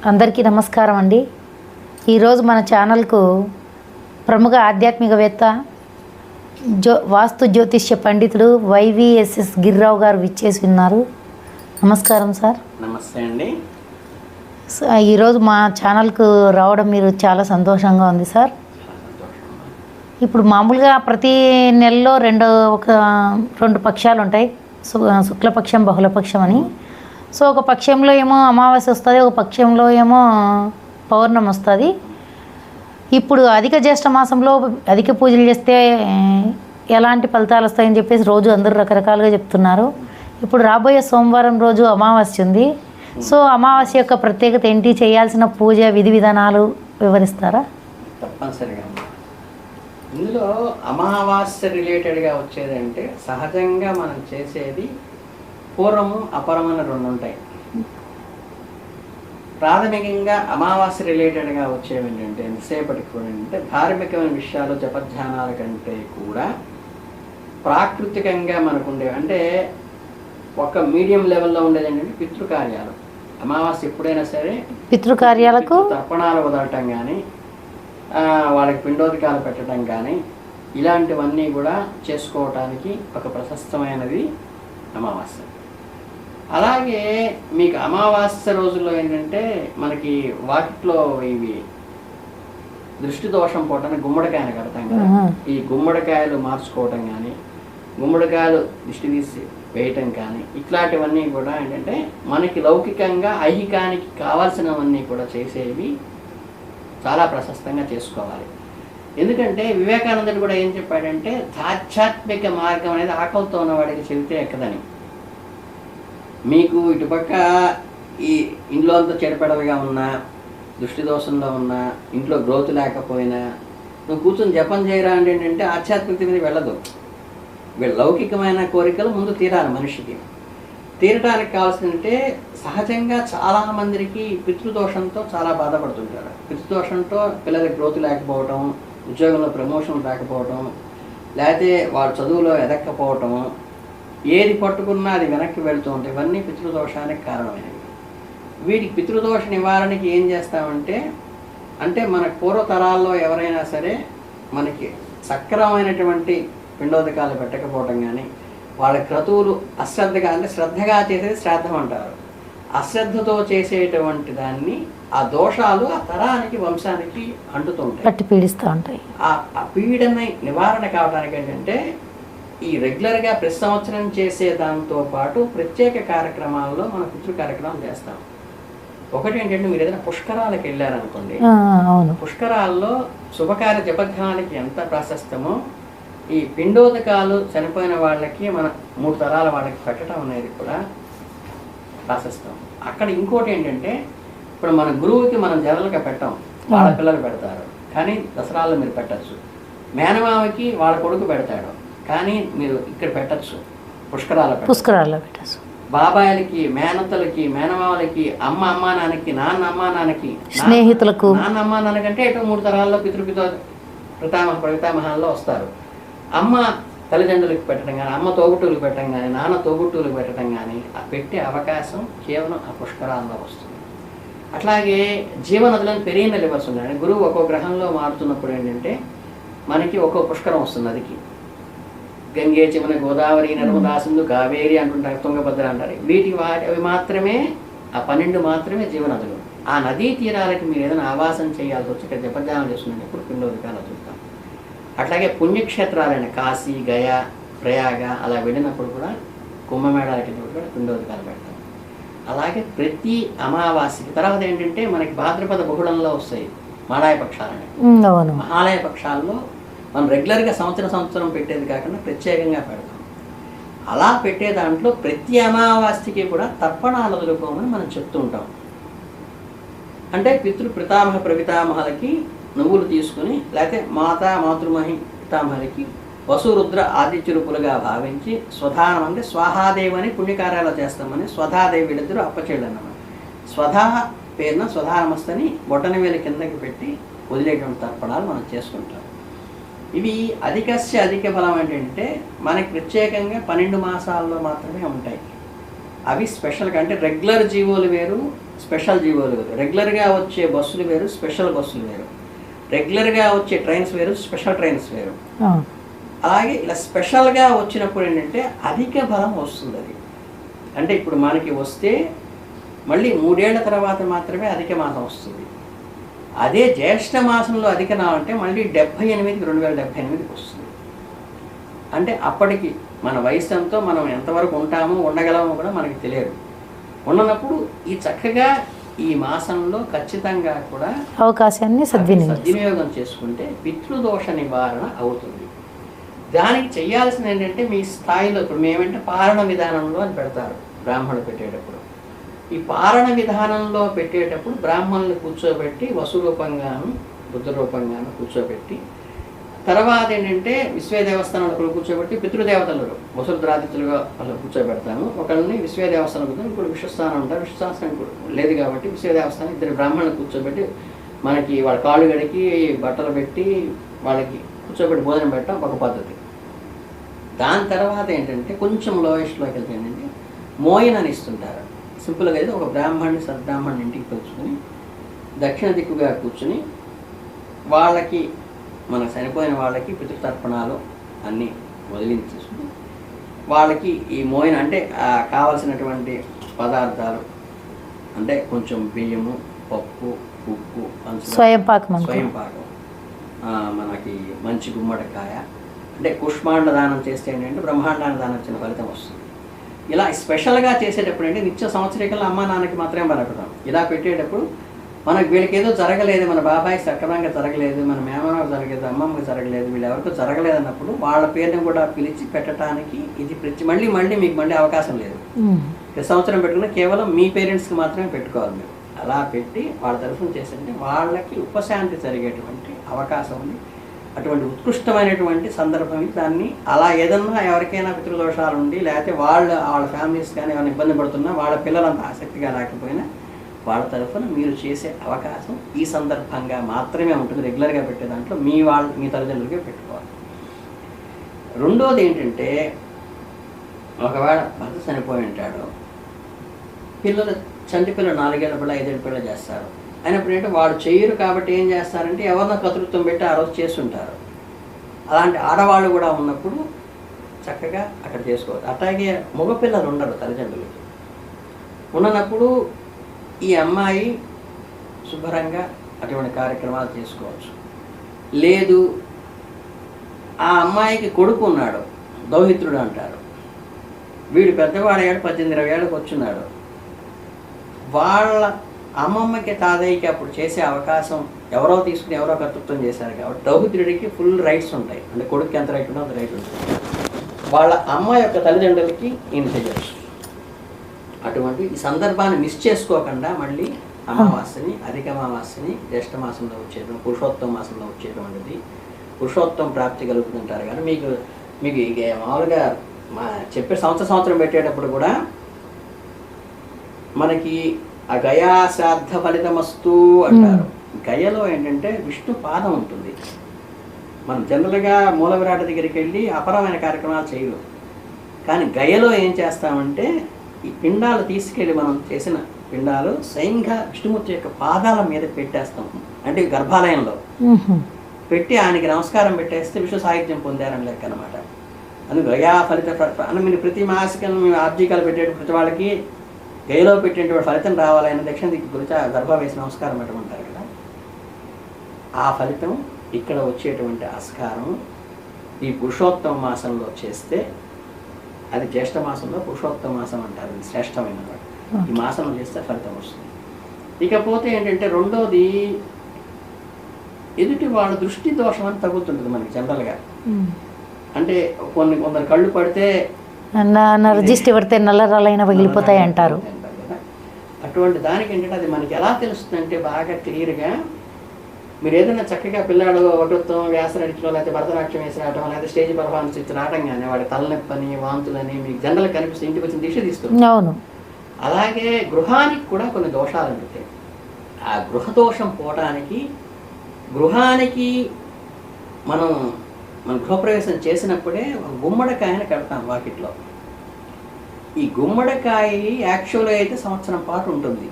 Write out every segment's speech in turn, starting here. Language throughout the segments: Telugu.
అందరికీ నమస్కారం అండి. ఈరోజు మన ఛానల్కు ప్రముఖ ఆధ్యాత్మికవేత్త వాస్తు జ్యోతిష్య పండితుడు వైవిఎస్ఎస్ గిరిరావు గారు విచ్చేసి ఉన్నారు. నమస్కారం సార్. నమస్తే అండి. ఈరోజు మా ఛానల్కు రావడం మీరు చాలా సంతోషంగా ఉంది సార్. ఇప్పుడు మామూలుగా ప్రతి నెలలో రెండు పక్షాలు ఉంటాయి, శుక్లపక్షం బహుళపక్షం అని. సో ఒక పక్షంలో ఏమో అమావాస్య వస్తుంది, ఒక పక్షంలో ఏమో పౌర్ణమి వస్తుంది. ఇప్పుడు అధిక జ్యేష్ఠ మాసంలో అధిక పూజలు చేస్తే ఎలాంటి ఫలితాలు వస్తాయని చెప్పేసి రోజు అందరూ రకరకాలుగా చెప్తున్నారు. ఇప్పుడు రాబోయే సోమవారం రోజు అమావాస్య ఉంది. సో అమావాస్య యొక్క ప్రత్యేకత ఏంటి, చేయాల్సిన పూజ విధి విధానాలు వివరిస్తారా? తప్పనిసరిగా. ఇందులో అమావాస్య రిలేటెడ్గా వచ్చేదంటే సహజంగా మనం చేసేది పూర్వము అపరమైన రెండు ఉంటాయి. ప్రాథమికంగా అమావాస్య రిలేటెడ్గా వచ్చేవి ఏంటంటే ఎంతసేపటికి కూడా ఏంటంటే ధార్మికమైన విషయాలు జపధ్యానాల కంటే కూడా ప్రాకృతికంగా మనకు ఉండేవి. అంటే ఒక మీడియం లెవెల్లో ఉండేది ఏంటంటే పితృకార్యాలు. అమావాస్య ఎప్పుడైనా సరే పితృకార్యాలకు తర్పణాలు వదలటం కానీ, వాళ్ళకి పిండోదకాలు పెట్టడం కానీ, ఇలాంటివన్నీ కూడా చేసుకోవటానికి ఒక ప్రశస్తమైనది అమావాస్య. అలాగే మీకు అమావాస్య రోజుల్లో ఏంటంటే మనకి వాకిట్లో ఇవి దృష్టి దోషం పోవటానికి గుమ్మడికాయలు కడతాం కదా, ఈ గుమ్మడికాయలు మార్చుకోవటం కానీ, గుమ్మడికాయలు దిష్టి తీసి వేయటం కానీ, ఇట్లాంటివన్నీ కూడా ఏంటంటే మనకి లౌకికంగా ఐహికానికి కావాల్సినవన్నీ కూడా చేసేవి చాలా ప్రశస్తంగా చేసుకోవాలి. ఎందుకంటే వివేకానందుడు కూడా ఏం చెప్పాడంటే ఆధ్యాత్మిక మార్గం అనేది ఆకలితో ఉన్నవాడికి చెబితే ఎక్కదని. మీకు ఇటుపక్క ఈ ఇంట్లో అంతా చెడపెడలుగా ఉన్నా, దృష్టి దోషంలో ఉన్నా, ఇంట్లో గ్రోత్ లేకపోయినా నువ్వు కూర్చొని జపం చేయరా అంటే ఏంటంటే ఆధ్యాత్మికత మీద వెళ్ళదు. లౌకికమైన కోరికలు ముందు తీరాలి మనిషికి. తీరటానికి కావాల్సిందంటే సహజంగా చాలామందికి పితృదోషంతో చాలా బాధపడుతుంటారు. పితృదోషంతో పిల్లలకి గ్రోత్ లేకపోవటం, ఉద్యోగంలో ప్రమోషన్ రాకపోవటం, లేకపోతే వాళ్ళ చదువులో ఎదక్కపోవటం, ఏది పట్టుకున్నా అది వెనక్కి వెళ్తూ ఉంటాయి. ఇవన్నీ పితృదోషానికి కారణమైనవి. వీటికి పితృదోష నివారణకి ఏం చేస్తామంటే, అంటే మన పూర్వతరాల్లో ఎవరైనా సరే మనకి సక్రమైనటువంటి పిండోదకాలు పెట్టకపోవటం కానీ, వాళ్ళ క్రతువులు అశ్రద్ధగా, అంటే శ్రద్ధగా చేసేది శ్రాద్ధం అంటారు, అశ్రద్ధతో చేసేటువంటి దాన్ని ఆ దోషాలు ఆ తరానికి వంశానికి అంటుతూ ఉంటాయి, పట్టి పీడిస్తూ ఉంటాయి. ఆ పీడన నివారణ కావడానికి ఏంటంటే ఈ రెగ్యులర్గా ప్రతి సంవత్సరం చేసే దాంతో పాటు ప్రత్యేక కార్యక్రమాల్లో మనం పితృ కార్యక్రమం చేస్తాం. ఒకటి ఏంటంటే మీరు ఏదైనా పుష్కరాలకు వెళ్ళారనుకోండి, పుష్కరాల్లో శుభకార్య జపధ్యానానికి ఎంత ప్రాశస్తమో ఈ పిండోదకాలు చనిపోయిన వాళ్ళకి మన 3 తరాల వాళ్ళకి పెట్టడం అనేది కూడా ప్రాశస్తం. అక్కడ ఇంకోటి ఏంటంటే ఇప్పుడు మన గురువుకి మనం జనరల్గా పెట్టాం, వాళ్ళ పిల్లలు పెడతారు, కానీ దసరాల్లో మీరు పెట్టచ్చు. మేనమామకి వాళ్ళ కొడుకు పెడతాడు, కానీ మీరు ఇక్కడ పెట్టచ్చు, పుష్కరాల్లో పెట్టచ్చు. బాబాయిలకి, మేనత్తలకి, మేనమామలకి, అమ్మా నాన్నకి, అమ్మా నాన్నకి, స్నేహితులకు, అమ్మా నాన్నకంటే ఇటు 3 తరాల్లో ప్రపితామహాల్లో వస్తారు. అమ్మ తల్లిదండ్రులకు పెట్టడం కానీ, అమ్మ తోబుట్టువులకు పెట్టడం కానీ, నాన్న తోబుట్టువులకు పెట్టడం కానీ, ఆ పెట్టే అవకాశం కేవలం ఆ పుష్కరాల్లో వస్తుంది. అట్లాగే జీవనదులను పెరిగిన లివర్స్ ఉన్నాయి. గురువు ఒక్కో గ్రహంలో మారుతున్నప్పుడు ఏంటంటే మనకి ఒక్కో పుష్కరం వస్తుంది. నదికి గంగే, చిమన, గోదావరి, నర్మదా, సింధు, కావేరి అంటుంటారు, తుంగభద్ర అంటారు. అవి మాత్రమే, ఆ 12 మాత్రమే జీవనదులు. ఆ నదీ తీరాలకి మీరు ఏదైనా ఆవాసం చేయాల్సి వచ్చి ఇక్కడ జపధ్యానం చేస్తున్నప్పుడు పిండోదకాలు చూస్తాం. అట్లాగే పుణ్యక్షేత్రాలైన కాశీ, గయా, ప్రయాగ అలా వెళ్ళినప్పుడు కూడా, కుంభమేళాలకి కూడా పిండోదకాలు పెడతాం. అలాగే ప్రతి అమావాస్యకి తర్వాత ఏంటంటే మనకి భాద్రపద బహుళంలో వస్తాయి మహాలయ పక్షాలని. మహాలయ పక్షాల్లో మనం రెగ్యులర్గా సంవత్సరం పెట్టేది కాకుండా ప్రత్యేకంగా పెడతాం. అలా పెట్టే దాంట్లో ప్రతి అమావాస్యకి కూడా తర్పణాలు వదులుకోమని మనం చెప్తూ ఉంటాం. అంటే పితామహ ప్రపితామహలకి నువ్వులు తీసుకుని, లేకపోతే మాతృమహి పితామహలకి వసురుద్ర ఆదిత్యరూపులుగా భావించి స్వధానం అంటే స్వాహాదేవి అని పుణ్యకార్యాలు చేస్తామని స్వధాదేవి వీళ్ళిద్దరూ అప్పచేళ్ళన్నమాట. స్వధా పేరున స్వధానమస్తని బొట్టన వేలు కిందకి పెట్టి వదిలేటువంటి తర్పణాలు మనం చేసుకుంటాం. ఇవి అధిక బలం ఏంటంటే మనకి ప్రత్యేకంగా 12 మాసాల్లో మాత్రమే ఉంటాయి. అవి స్పెషల్గా, అంటే రెగ్యులర్ జీవోలు వేరు, స్పెషల్ జీవోలు వేరు, రెగ్యులర్గా వచ్చే బస్సులు వేరు, స్పెషల్ బస్సులు వేరు, రెగ్యులర్గా వచ్చే ట్రైన్స్ వేరు, స్పెషల్ ట్రైన్స్ వేరు. అలాగే ఇలా స్పెషల్గా వచ్చినప్పుడు ఏంటంటే అధిక బలం వస్తుంది. అది అంటే ఇప్పుడు మనకి వస్తే మళ్ళీ 3 ఏళ్ల తర్వాత మాత్రమే అధిక మాసం వస్తుంది. అదే జ్యేష్ఠ మాసంలో అధిక నామంటే మళ్ళీ 78కి 2078కి వస్తుంది. అంటే అప్పటికి మన వయసు ఎంతో, మనం ఎంతవరకు ఉంటామో ఉండగలమో కూడా మనకి తెలియదు. ఉన్నప్పుడు ఈ చక్కగా ఈ మాసంలో ఖచ్చితంగా కూడా అవకాశాన్ని సద్వినియోగం చేసుకుంటే పితృదోష నివారణ అవుతుంది. దానికి చేయాల్సింది ఏంటంటే మీ స్థాయిలో, ఇప్పుడు మేమంటే పారణ విధానంలో అని పెడతారు బ్రాహ్మణులు పెట్టేటప్పుడు. ఈ పారణ విధానంలో పెట్టేటప్పుడు బ్రాహ్మణులు కూర్చోబెట్టి వసు రూపంగాను బుద్ధ రూపంగాను కూర్చోబెట్టి, తర్వాత ఏంటంటే విశ్వే దేవస్థానంలో కూర్చోబెట్టి పితృదేవతలు వసురుద్రాదిత్యులుగా వాళ్ళు కూర్చోబెడతాను. ఒకళ్ళని విశ్వే దేవస్థానం కూర్చొని ఇప్పుడు విశ్వస్థానం ఉంటారు. విశ్వస్థానం లేదు కాబట్టి విశ్వే దేవస్థానం 2 బ్రాహ్మణులు కూర్చోబెట్టి మనకి వాళ్ళ కాళ్ళు గడికి బట్టలు పెట్టి వాళ్ళకి కూర్చోబెట్టి భోజనం పెట్టడం ఒక పద్ధతి. దాని తర్వాత ఏంటంటే కొంచెం లోయెస్ట్లోకి వెళ్తే ఏంటంటే మోయనని ఇస్తుంటారు. సింపుల్గా అయితే ఒక బ్రాహ్మణుని సద్బ్రాహ్మణుని ఇంటికి పిలుచుకొని దక్షిణ దిక్కుగా కూర్చుని వాళ్ళకి మన చనిపోయిన వాళ్ళకి పితృతర్పణాలు అన్నీ వదిలించేసుకుని వాళ్ళకి ఈ మోయిన అంటే కావలసినటువంటి పదార్థాలు అంటే కొంచెం బియ్యము, పప్పు, ఉప్పు, స్వయం పాకం, మనకి మంచి గుమ్మడికాయ, అంటే కుష్మాండ దానం చేస్తే ఏంటంటే బ్రహ్మాండాన దానం వచ్చిన ఫలితం వస్తుంది. ఇలా స్పెషల్గా చేసేటప్పుడు అంటే నిత్య సంవత్సరికల్లో అమ్మ నాన్నకి మాత్రమే పలకడం. ఇలా పెట్టేటప్పుడు మనకు వీళ్ళకి ఏదో జరగలేదు, మన బాబాయికి సక్రమంగా జరగలేదు, మన మేమకు జరగలేదు, అమ్మమ్మకి జరగలేదు, వీళ్ళు ఎవరికో జరగలేదు అన్నప్పుడు వాళ్ళ పేరుని కూడా పిలిచి పెట్టడానికి ఇది మళ్ళీ మీకు అవకాశం లేదు. ప్రతి సంవత్సరం పెట్టుకుని కేవలం మీ పేరెంట్స్కి మాత్రమే పెట్టుకోవాలి మీరు. అలా పెట్టి వాళ్ళ తరఫున చేస్తుంటే వాళ్ళకి ఉపశాంతి జరిగేటువంటి అవకాశం ఉంది. అటువంటి ఉత్కృష్టమైనటువంటి సందర్భం. దాన్ని అలా ఏదన్నా ఎవరికైనా పితృదోషాలు ఉండి లేకపోతే వాళ్ళ ఫ్యామిలీస్ కానీ ఏమైనా ఇబ్బంది పడుతున్నా, వాళ్ళ పిల్లలంత ఆసక్తిగా లేకపోయినా వాళ్ళ తరఫున మీరు చేసే అవకాశం ఈ సందర్భంగా మాత్రమే ఉంటుంది. రెగ్యులర్గా పెట్టే దాంట్లో మీ తల్లిదండ్రులకే పెట్టుకోవాలి. రెండోది ఏంటంటే ఒకవేళ భర్త చనిపోయి ఉంటాడు, చంటి పిల్లలు 4 ఏళ్ల పిల్ల 5 ఏళ్ల పిల్ల చేస్తారు అయినప్పుడు ఏంటంటే వాడు చేయరు కాబట్టి ఏం చేస్తారంటే ఎవరినో కతృత్వం పెట్టి ఆ రోజు చేస్తుంటారు. అలాంటి ఆడవాళ్ళు కూడా ఉన్నప్పుడు చక్కగా అక్కడ చేసుకోవచ్చు. అట్లాగే మగపిల్లలు ఉండరు తల్లిదండ్రులకి. ఉన్నప్పుడు ఈ అమ్మాయి శుభ్రంగా అటువంటి కార్యక్రమాలు చేసుకోవచ్చు. లేదు ఆ అమ్మాయికి కొడుకు ఉన్నాడు, దౌహిత్రుడు అంటారు, వీడు పెద్దవాడయ్యాడు, 18-20 ఏళ్ళకి వచ్చున్నాడు, వాళ్ళ అమ్మమ్మకి తాతయ్యకి అప్పుడు చేసే అవకాశం ఎవరో తీసుకుని ఎవరో కర్తృత్వం చేశారు కాబట్టి దౌహిత్రుడికి ఫుల్ రైట్స్ ఉంటాయి. అంటే కొడుకు ఎంత రైట్ ఉందో అంత రైట్ ఉంటుంది. వాళ్ళ అమ్మ యొక్క తల్లిదండ్రులకి ఈయన చేయవచ్చు. అటువంటి ఈ సందర్భాన్ని మిస్ చేసుకోకుండా మళ్ళీ అమావాస్యని, అధిక అమావాస్యని జ్యేష్ఠ మాసంలో వచ్చేటువంటి పురుషోత్తమ మాసంలో వచ్చేటువంటిది పురుషోత్తమ ప్రాప్తి కలుగుతుంటారు. కానీ మీకు ఇక మామూలుగా చెప్పే సంవత్సరం పెట్టేటప్పుడు కూడా మనకి ఆ గయా శ్రాద్ధ ఫలితమస్తు అంటారు. గయలో ఏంటంటే విష్ణు పాదం ఉంటుంది. మనం జనరల్గా మూల విరాట దగ్గరికి వెళ్ళి అపరమైన కార్యక్రమాలు చేయలేం. కానీ గయలో ఏం చేస్తామంటే ఈ పిండాలు తీసుకెళ్ళి మనం చేసిన పిండాలు స్వయంగా విష్ణుమూర్తి యొక్క పాదాల మీద పెట్టేస్తాం. అంటే గర్భాలయంలో పెట్టి ఆయనకి నమస్కారం పెట్టేస్తే విష్ణు సాహిత్యం పొందారని లెక్క అనమాట. అందుకు గయా ఫలిత అని మీరు ప్రతి మాసికలు మేము ఆబ్జికాలు పెట్టేటప్పుడు ప్రతి వాళ్ళకి గయలో పెట్టేటువంటి ఫలితం రావాలన్న దక్షిణ దిక్కు గురించి గర్భ వేసి నమస్కారం పెట్టమంటారు కదా. ఆ ఫలితం ఇక్కడ వచ్చేటువంటి ఆస్కారం ఈ పురుషోత్తమ మాసంలో చేస్తే అది జ్యేష్ఠ మాసంలో పురుషోత్తమ మాసం అంటారు, అది శ్రేష్టమైన ఈ మాసంలో చేస్తే ఫలితం వస్తుంది. ఇకపోతే ఏంటంటే రెండోది ఎదుటి వాళ్ళ దృష్టి దోషం అని తగ్గుతుంటుంది మనకి జనరల్గా. అంటే కొందరు కళ్ళు పడితే రిజిస్టర్ పడితే నల్లరాలైన పగిలిపోతాయి అంటారు. అటువంటి దానికి ఏంటంటే అది మనకి ఎలా తెలుస్తుంది అంటే బాగా క్లియర్గా మీరు ఏదైనా చక్కగా పిల్లాడు వటుత్వం వ్యాసనడిలో లేకపోతే భరతనాట్యం వేసి రావటం లేకపోతే స్టేజ్ పర్ఫార్మెన్స్ ఇచ్చి రావటం కానీ వాడి తలనొప్పని వాంతులని మీకు జనరల్ కనిపిస్తే ఇంటికి వచ్చిన దీక్ష తీస్తుంది. అవును. అలాగే గృహానికి కూడా కొన్ని దోషాలు ఉంటాయి. ఆ గృహదోషం పోవటానికి గృహానికి మన గృహప్రవేశం చేసినప్పుడే గుమ్మడికాయని కడతాం వాకిట్లో. ఈ గుమ్మడికాయ యాక్చువల్గా అయితే సంవత్సరం పాటు ఉంటుంది.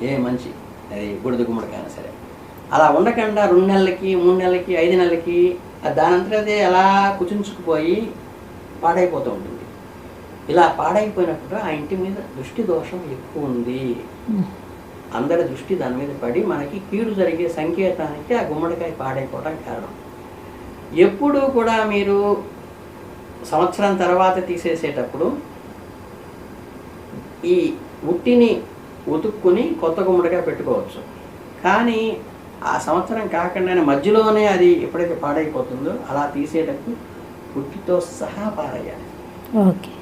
ఏ మంచి అది బూడిద గుమ్మడికాయ సరే అలా ఉండకుండా 2 నెలలకి 3 నెలలకి 5 నెలలకి దానంతట అదే అలా కుచించుకుపోయి పాడైపోతూ ఉంటుంది. ఇలా పాడైపోయినప్పుడు ఆ ఇంటి మీద దృష్టి దోషం ఎక్కువ ఉంది, అందరి దృష్టి దాని మీద పడి మనకి కీడు జరిగే సంకేతానికి ఆ గుమ్మడికాయ పాడైపోవడం కారణం. ఎప్పుడూ కూడా మీరు సంవత్సరం తర్వాత తీసేసేటప్పుడు ఈ ఉట్టిని ఉతుక్కుని కొత్త గుమ్మడికాయ పెట్టుకోవచ్చు. కానీ ఆ సంవత్సరం కాకుండానే మధ్యలోనే అది ఎప్పుడైతే పాడైపోతుందో అలా తీసేటప్పుడు ఉట్టితో సహా పారేయాలి. ఓకే.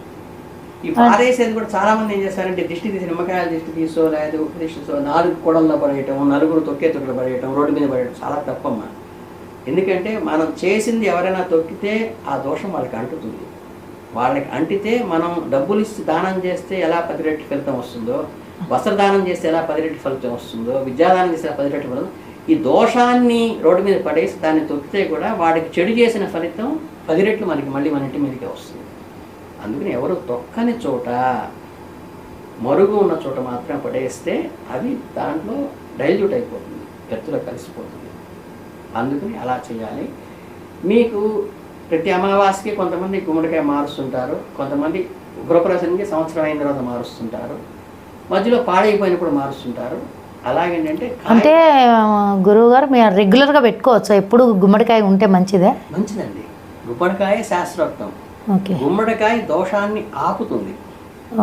ఈ పారేసేది కూడా చాలామంది ఏం చేస్తారంటే దిష్టి తీసి నిమ్మకాయల దిష్టి తీసో లేదా ఉప్పు దిష్టితో 4 కూడల్లో పడేయటం, నలుగురు తొక్కే తొక్కలు పడేయటం, రోడ్డు మీద పడేయటం చాలా తప్పమ్మా. ఎందుకంటే మనం చేసింది ఎవరైనా తొక్కితే ఆ దోషం వాళ్ళకి అంటుతుంది. వాళ్ళకి అంటితే మనం డబ్బులు ఇచ్చి దానం చేస్తే ఎలా 10 రెట్లు ఫలితం వస్తుందో, వస్త్రదానం చేస్తే ఎలా 10 రెట్లు ఫలితం వస్తుందో, విద్యాదానం చేస్తే 10 రెట్లు ఫలితం, ఈ దోషాన్ని రోడ్డు మీద పడేసి దాన్ని తొక్కితే కూడా వాడికి చెడు చేసిన ఫలితం 10 రెట్లు మనకి మళ్ళీ మన ఇంటి మీదకే వస్తుంది. అందుకని ఎవరు తొక్కని చోట, మరుగు ఉన్న చోట మాత్రం పడేస్తే అది దాంట్లో డైల్యూట్ అయిపోతుంది, ఎత్తులో కలిసిపోతుంది. అందుకని అలా చేయాలి. మీకు ప్రతి అమావాస్యకి కొంతమంది గుమ్మడికాయ మారుస్తుంటారు, కొంతమంది గృహప్రవేశానికి సంవత్సరం అయిన తర్వాత మారుస్తుంటారు, మధ్యలో పాడైపోయినప్పుడు మారుస్తుంటారు. అలాగేంటంటే అంటే గురువు గారు మీరు రెగ్యులర్గా పెట్టుకోవచ్చు, ఎప్పుడు గుమ్మడికాయ ఉంటే మంచిదే? మంచిదండి. గుమ్మడికాయ శాస్త్రోక్తం. ఓకే. గుమ్మడికాయ దోషాన్ని ఆపుతుంది.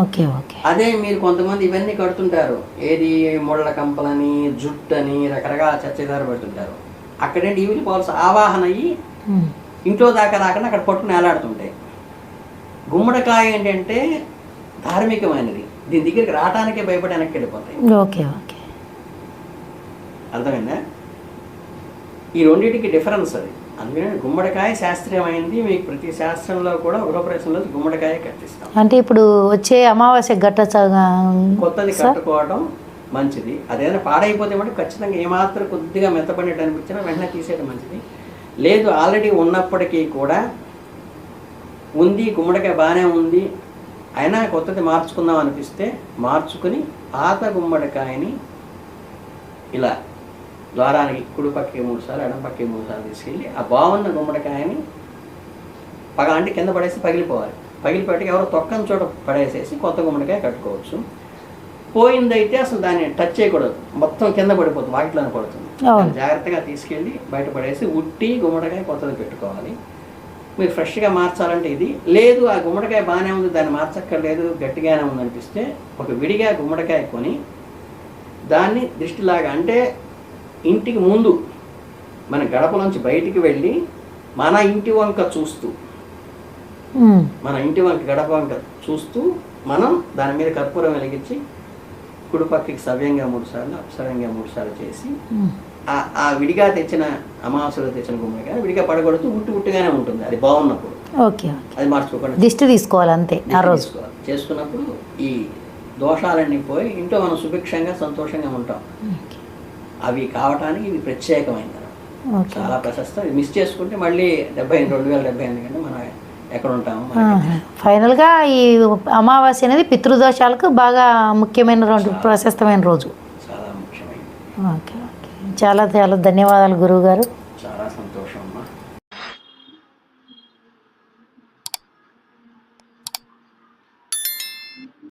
ఓకే. ఓకే. అదే మీరు కొంతమంది ఇవన్నీ కడుతుంటారు, ఏది ముళ్ళ కంపలని, జుట్టని, రకరకాల చర్చదారు పెడుతుంటారు. అక్కడేంటి ఈవిల్ పవర్స్ ఆవాహన అయ్యి ఇంట్లో దాకా రాకుండా అక్కడ పట్టుకుని వేలాడుతుంటాయి. గుమ్మడికాయ ఏంటంటే ధార్మికమైనది, దీని దగ్గరికి రావడానికే భయపడి వెనక్కి వెళ్ళిపోతాయి. ఓకే. ఓకే. అర్థమైందా? ఈ రెండింటికి డిఫరెన్స్ అది. అందుకని గుమ్మడికాయ శాస్త్రీయమైంది. మీకు ప్రతి శాస్త్రంలో కూడా గృహప్రవేశంలో గుమ్మడికాయ కట్టిస్తాం. అంటే ఇప్పుడు వచ్చే అమావాస్య కొత్తది కట్టుకోవడం మంచిది. అదేదైనా పాడైపోతే మటు ఖచ్చితంగా ఏమాత్రం కొద్దిగా మెత్తపడినట్టు అనిపించినా వెంటనే తీసేయడం మంచిది. లేదు ఆల్రెడీ ఉన్నప్పటికీ కూడా ఉంది, గుమ్మడికాయ బాగానే ఉంది, అయినా కొత్తది మార్చుకుందాం అనిపిస్తే మార్చుకుని పాత గుమ్మడికాయని ఇలా ద్వారానికి కుడి పక్కకి 3 సార్లు, ఎడం పక్కకి 3 సార్లు తీసుకెళ్ళి ఆ బాగున్న గుమ్మడికాయని అంటే కింద పడేసి పగిలిపోవాలి. పగిలిపెట్టి ఎవరో తొక్కని చోట పడేసేసి కొత్త గుమ్మడికాయ కట్టుకోవచ్చు. పోయిందైతే అసలు దాన్ని టచ్ చేయకూడదు, మొత్తం కింద పడిపోతుంది, వాటిలోనే పడుతుంది. జాగ్రత్తగా తీసుకెళ్ళి బయట పడేసి ఉట్టి గుమ్మడికాయ కొత్తది పెట్టుకోవాలి. మీరు ఫ్రెష్గా మార్చాలంటే ఇది. లేదు ఆ గుమ్మడికాయ బాగానే ఉంది, దాన్ని మార్చక్కర్లేదు, గట్టిగానే ఉంది అనిపిస్తే ఒక విడిగా గుమ్మడికాయ కొని దాన్ని దృష్టిలాగా, అంటే ఇంటికి ముందు మన గడపలోంచి బయటికి వెళ్ళి మన ఇంటి వంక చూస్తూ, మన ఇంటి వంక గడప వంక చూస్తూ మనం దాని మీద కర్పూరం వెలిగించి కుడిపక్కకి సవ్యంగా 3 సార్లు, అపసవ్యంగా 3 సార్లు చేసి ఆ విడిగా తెచ్చిన అమావాస్యలో తెచ్చిన గుమ్మడికాయ విడిగా పడగొడుతూ ఉట్టిగానే ఉంటుంది. అది బాగున్నప్పుడు ఓకే. అది మార్చుకోకుండా దిష్టి తీసుకోవాలి అంతే. ఆ రోజు చేసుకున్నప్పుడు ఈ దోషాలన్నీ పోయి ఇంట్లో మనం సుభిక్షంగా సంతోషంగా ఉంటాం. అవి కావటానికి ఇది ప్రత్యేకమైనది, చాలా ప్రశస్తం. ఇది మిస్ చేసుకుంటే మళ్ళీ 2078 కంటే మనం ఎక్కడ ఉంటాము. ఫైనల్గా ఈ అమావాస్య అనేది పితృదోషాలకు బాగా ముఖ్యమైన ప్రశస్తమైన రోజు. చాలా ముఖ్యమైనది. ఓకే. ఓకే. చాలా చాలా ధన్యవాదాలు గురువు గారు.